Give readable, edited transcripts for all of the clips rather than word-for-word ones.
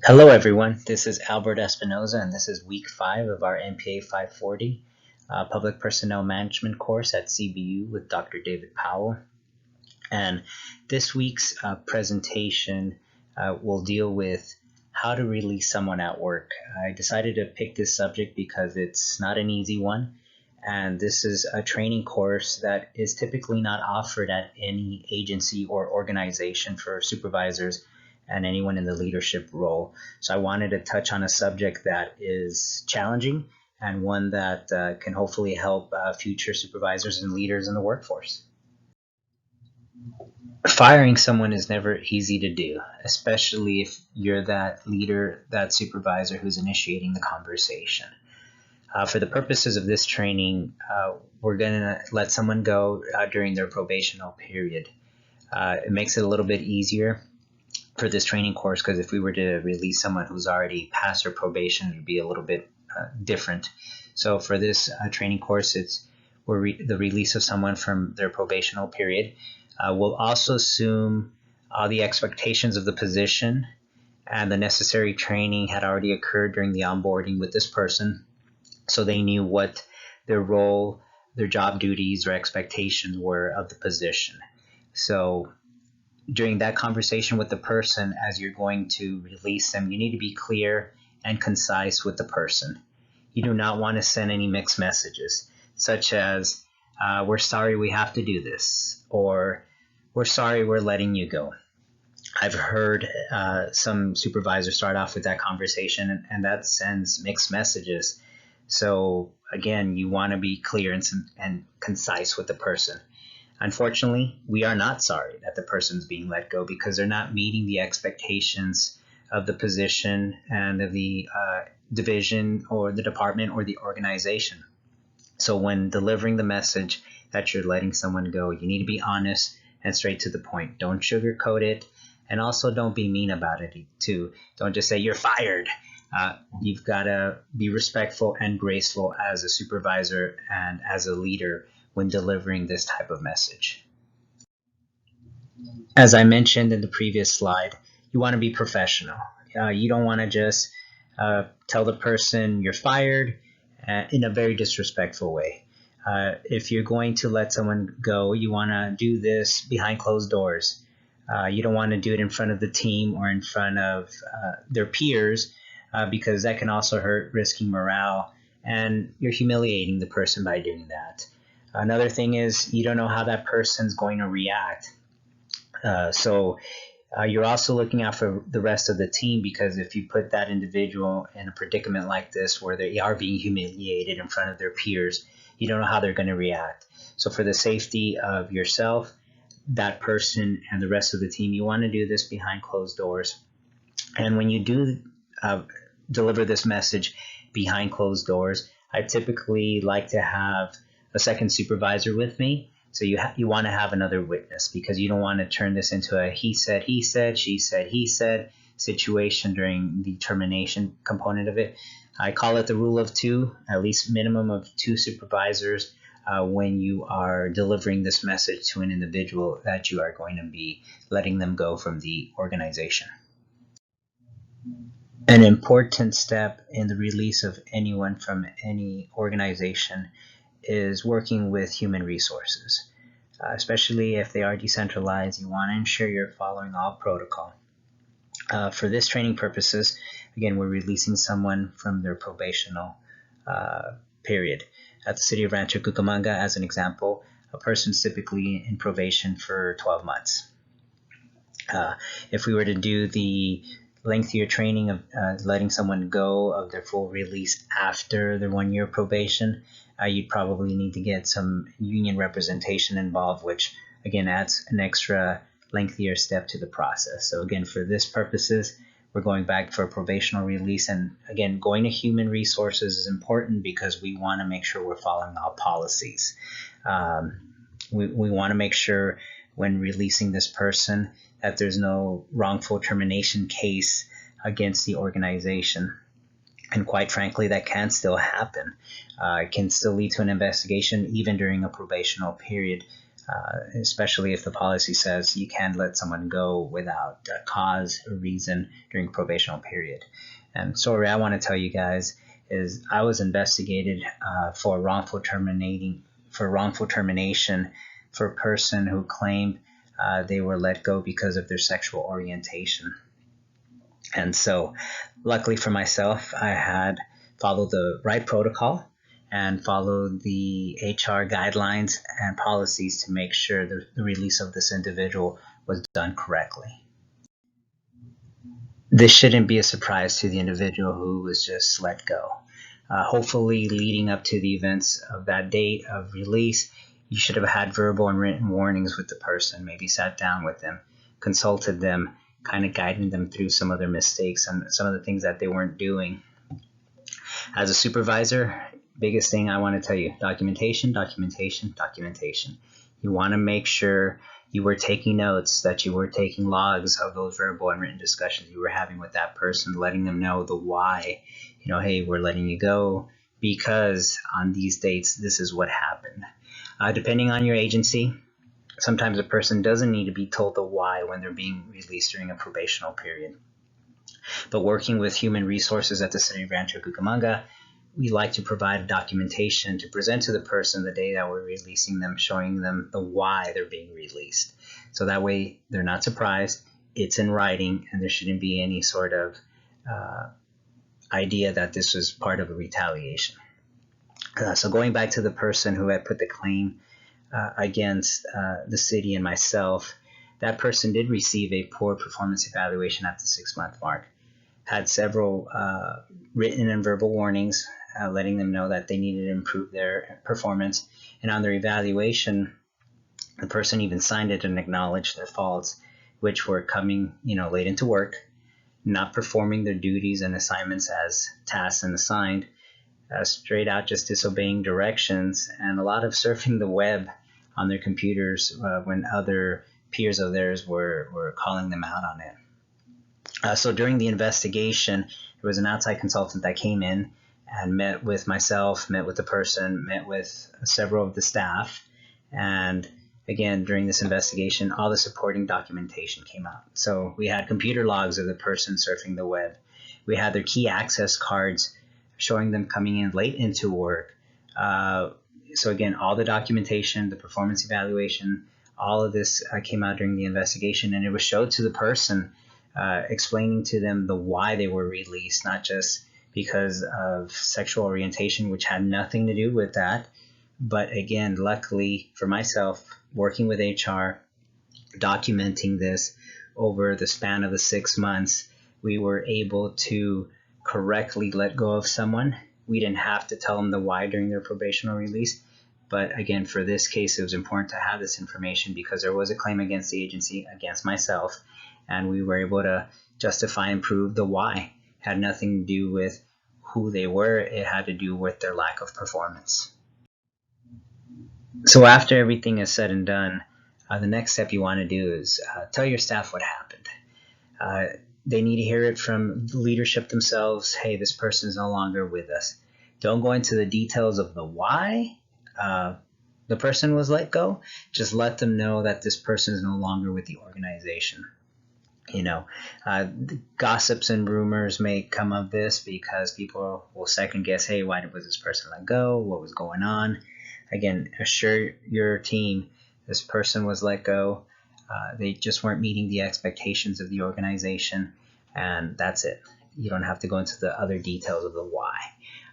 Hello, everyone. This is Albert Espinoza, and this is week 5 of our MPA 540 Public Personnel Management course at CBU with Dr. David Powell. And this week's presentation will deal with how to release someone at work. I decided to pick this subject because it's not an easy one, and this is a training course that is typically not offered at any agency or organization for supervisors and anyone in the leadership role. So I wanted to touch on a subject that is challenging and one that can hopefully help future supervisors and leaders in the workforce. Firing someone is never easy to do, especially if you're that leader, that supervisor who's initiating the conversation. For the purposes of this training, we're going to let someone go during their probational period. It makes it a little bit easier for this training course because if we were to release someone who's already passed their probation, it would be a little bit different. So for this training course, it's the release of someone from their probational period. We'll also assume the expectations of the position and the necessary training had already occurred during the onboarding with this person, so they knew what their role, their job duties, or expectations were of the position. So during that conversation with the person, as you're going to release them, you need to be clear and concise with the person. You do not want to send any mixed messages, such as, we're sorry we have to do this, or we're sorry we're letting you go. I've heard some supervisors start off with that conversation, and that sends mixed messages. So again, you want to be clear and concise with the person. Unfortunately, we are not sorry that the person's being let go because they're not meeting the expectations of the position and of the division or the department or the organization. So when delivering the message that you're letting someone go, you need to be honest and straight to the point. Don't sugarcoat it, and also don't be mean about it too. Don't just say you're fired. You've got to be respectful and graceful as a supervisor and as a leader when delivering this type of message. As I mentioned in the previous slide, you want to be professional. You don't want to just tell the person you're fired in a very disrespectful way. If you're going to let someone go, you want to do this behind closed doors. You don't want to do it in front of the team or in front of their peers because that can also hurt, risking morale, and you're humiliating the person by doing that. Another thing is you don't know how that person's going to react. So you're also looking out for the rest of the team, because if you put that individual in a predicament like this where they are being humiliated in front of their peers, you don't know how they're going to react. So for the safety of yourself, that person, and the rest of the team, you want to do this behind closed doors. And when you do deliver this message behind closed doors, I typically like to have a second supervisor with me. So you want to have another witness, because you don't want to turn this into a he said, she said, he said situation during the termination component of it. I call it the rule of two, at least minimum of two supervisors when you are delivering this message to an individual that you are going to be letting them go from the organization. An important step in the release of anyone from any organization is working with human resources. Especially if they are decentralized, you want to ensure you're following all protocol. For this training purposes, again, we're releasing someone from their probational period. At the city of Rancho Cucamonga, as an example, a person's typically in probation for 12 months. If we were to do the lengthier training of letting someone go of their full release after their 1-year probation, you'd probably need to get some union representation involved, which again adds an extra lengthier step to the process. So again, for this purposes, we're going back for a probational release. And again, going to human resources is important because we want to make sure we're following all policies. We want to make sure when releasing this person that there's no wrongful termination case against the organization. And quite frankly, that can still happen. It can still lead to an investigation even during a probational period. especially if the policy says you can't let someone go without a cause or reason during a probational period. And sorry, I want to tell you guys is I was investigated for wrongful termination for a person who claimed they were let go because of their sexual orientation. And so, luckily for myself, I had followed the right protocol and followed the HR guidelines and policies to make sure the release of this individual was done correctly. This shouldn't be a surprise to the individual who was just let go. Hopefully, leading up to the events of that date of release, you should have had verbal and written warnings with the person, maybe sat down with them, consulted them, kind of guiding them through some of their mistakes and some of the things that they weren't doing. As a supervisor, biggest thing I want to tell you, documentation, documentation, documentation. You want to make sure you were taking notes, that you were taking logs of those verbal and written discussions you were having with that person, letting them know the why. Hey, we're letting you go because on these dates, this is what happened. Depending on your agency, sometimes a person doesn't need to be told the why when they're being released during a probational period. But working with human resources at the City of Rancho Cucamonga, we like to provide documentation to present to the person the day that we're releasing them, showing them the why they're being released. So that way they're not surprised, it's in writing, and there shouldn't be any sort of idea that this was part of a retaliation. So going back to the person who had put the claim against the city and myself, that person did receive a poor performance evaluation at the 6-month mark. Had several written and verbal warnings letting them know that they needed to improve their performance. And on their evaluation, the person even signed it and acknowledged their faults, which were coming late into work, not performing their duties and assignments as tasked and assigned, straight out just disobeying directions, and a lot of surfing the web on their computers when other peers of theirs were calling them out on it. So during the investigation, there was an outside consultant that came in and met with myself, met with the person, met with several of the staff. And again, during this investigation, all the supporting documentation came out. So we had computer logs of the person surfing the web. We had their key access cards showing them coming in late into work. So again, all the documentation, the performance evaluation, all of this came out during the investigation, and it was showed to the person, explaining to them the why they were released, not just because of sexual orientation, which had nothing to do with that. But again, luckily for myself, working with HR, documenting this over the span of the 6 months, we were able to correctly let go of someone. We didn't have to tell them the why during their probational release. But again, for this case, it was important to have this information because there was a claim against the agency, against myself, and we were able to justify and prove the why. It had nothing to do with who they were. It had to do with their lack of performance. So after everything is said and done, the next step you want to do is tell your staff what happened. They need to hear it from leadership themselves. Hey, this person is no longer with us. Don't go into the details of the why the person was let go. Just let them know that this person is no longer with the organization. Gossips and rumors may come of this because people will second guess, hey, why was this person let go? What was going on? Again, assure your team this person was let go. They just weren't meeting the expectations of the organization, and that's it. You don't have to go into the other details of the why.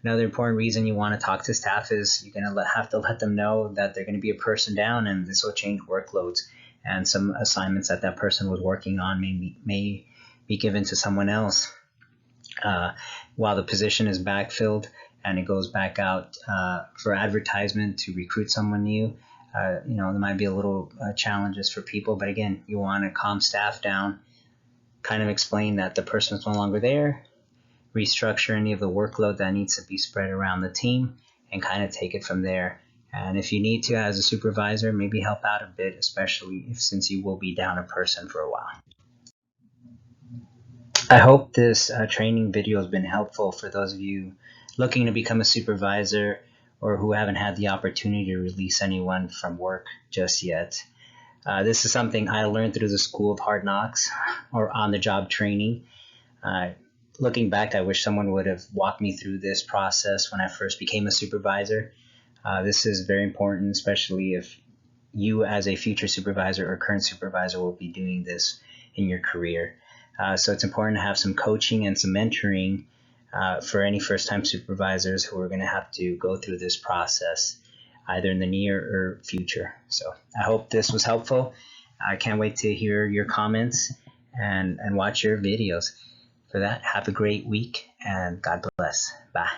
Another important reason you want to talk to staff is you're going to have to let them know that they're going to be a person down, and this will change workloads, and some assignments that person was working on may be given to someone else. While the position is backfilled and it goes back out for advertisement to recruit someone new, there might be a little challenges for people, but again, you want to calm staff down, kind of explain that the person is no longer there, restructure any of the workload that needs to be spread around the team, and kind of take it from there. And if you need to, as a supervisor, maybe help out a bit, especially since you will be down a person for a while. I hope this training video has been helpful for those of you looking to become a supervisor or who haven't had the opportunity to release anyone from work just yet. This is something I learned through the School of Hard Knocks or on-the-job training. Looking back, I wish someone would have walked me through this process when I first became a supervisor. This is very important, especially if you as a future supervisor or current supervisor will be doing this in your career. So it's important to have some coaching and some mentoring for any first-time supervisors who are going to have to go through this process either in the near or future. So I hope this was helpful. I can't wait to hear your comments and watch your videos. For that, have a great week and God bless. Bye.